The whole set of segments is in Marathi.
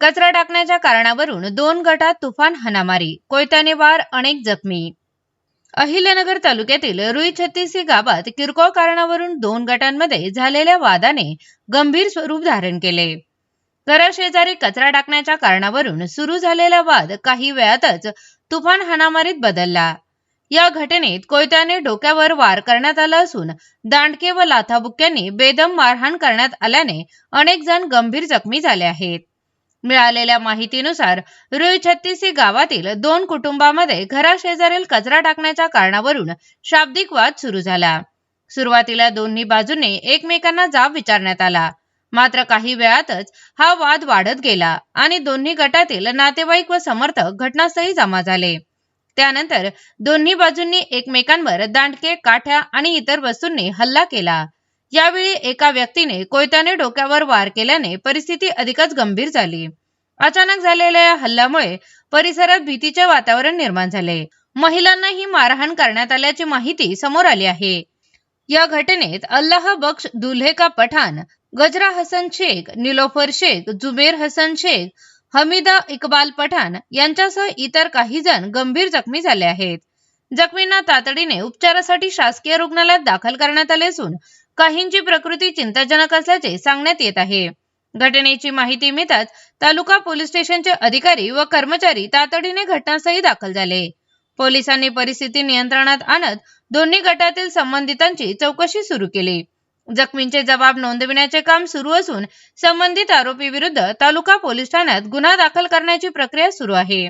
कचरा टाकण्याच्या कारणावरून 2 गटात तुफान हाणामारी, कोयत्याने वार, अनेक जखमी। अहिल्यानगर तालुक्यातील रुई छत्तीसी गावात किरकोळ कारणावरून 2 गटांमध्ये झालेल्या वादाने गंभीर स्वरूप धारण केले। घराशेजारी कचरा टाकण्याच्या कारणावरून सुरू झालेला वाद काही वेळातच तुफान हाणामारीत बदलला। या घटनेत कोयत्याने डोक्यावर वार करण्यात आला असून दांडके व लाथाबुक्क्यांनी बेदम मारहाण करण्यात आल्याने अनेक जण गंभीर जखमी झाले आहेत। मिळालेल्या माहितीनुसार रुई छत्तीसी गावातील 2 कुटुंबांमध्ये घराशेजारील कचरा टाकण्याच्या कारणावरून शाब्दिक वाद सुरू झाला। सुरुवातीला दोन्ही बाजूंनी एकमेकांना जाब विचारण्यात आला, मात्र काही वेळातच हा वाद वाढत गेला आणि दोन्ही गटातील नातेवाईक व समर्थक घटनास्थळी जमा झाले। त्यानंतर दोन्ही बाजूंनी एकमेकांवर दांडके, काठ्या आणि इतर वस्तूंनी हल्ला केला। यावेळी एका व्यक्तीने कोयत्याने डोक्यावर वार केल्याने परिस्थिती अधिकच गंभीर झाली। अचानक झालेल्या या हल्ल्यामुळे परिसरात भीतीचे वातावरण निर्माण झाले। महिलांनाही मारहाण करण्यात आल्याची माहिती समोर आली आहे। या घटनेत अल्लाह बख्श दुल्हे का पठाण, गजरा हसन शेख, निलोफर शेख, जुबेर हसन शेख, हमीदा इकबाल पठाण यांच्यासह इतर काही जण गंभीर जखमी झाले आहेत। जखमींना तातडीने उपचारासाठी शासकीय रुग्णालयात दाखल करण्यात आले असून काहींची प्रकृती चिंताजनक असल्याचे सांगण्यात येत आहे। घटनेची माहिती मिळताच तालुका पोलीस स्टेशनचे अधिकारी व कर्मचारी तातडीने घटनास्थळी दाखल झाले। पोलिसांनी परिस्थिती नियंत्रणात आणत दोन्ही गटातील संबंधितांची चौकशी सुरू केली। जखमींचे जबाब नोंदविण्याचे काम सुरू असून संबंधित आरोपी विरुद्ध तालुका पोलीस ठाण्यात गुन्हा दाखल करण्याची प्रक्रिया सुरू आहे।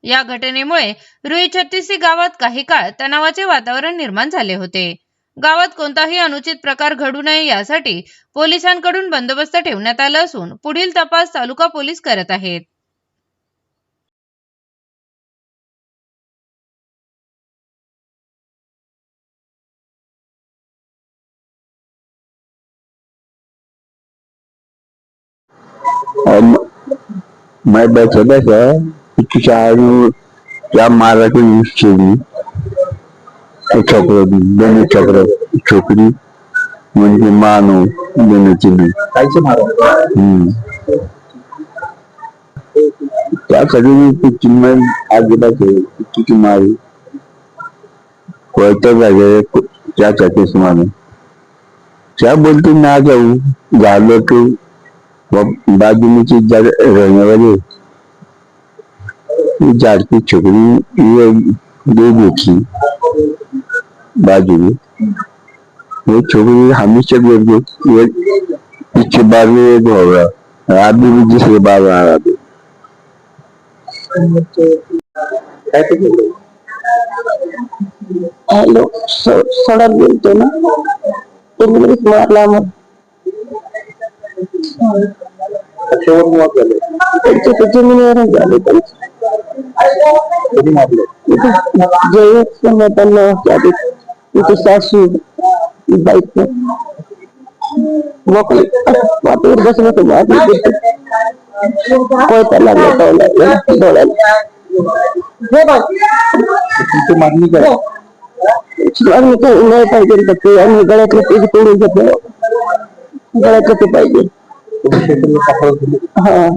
या घटनेमुळे रुई छत्तीसी गावात काही काळ तणावाचे वातावरण निर्माण झाले होते। गावात कोणताही अनुचित प्रकार घडू नये यासाठी पोलिसांकडून बंदोबस्त ठेवण्यात आला असून पुढील तपास तालुका पोलीस करत आहेत। मैं बैठा क्या मारा के छोकरा छोकरी म्हणजे मानो त्यासाठी मारी त्यासाठी मानो क्या बोलते ना जाऊ झालं की बाजू में रहने वाले झाड़ की छोकरी ये दे देखी बाजू में वो छोकरी हमेशा ये पीछे बार में एक होगा आदमी भी जिसके बार आ रहा था हेलो सड़क बोलते ना इंग्लिश मारला मग जमिनीवर झाले सासू बाईक वाटेवर बसलं तर कोयता लागला मागणी काही नाही पाहिजे ते आम्ही गळ्यातले पैसे तोडून घेतलं गळ्यातलं ते पाहिजे। हाँ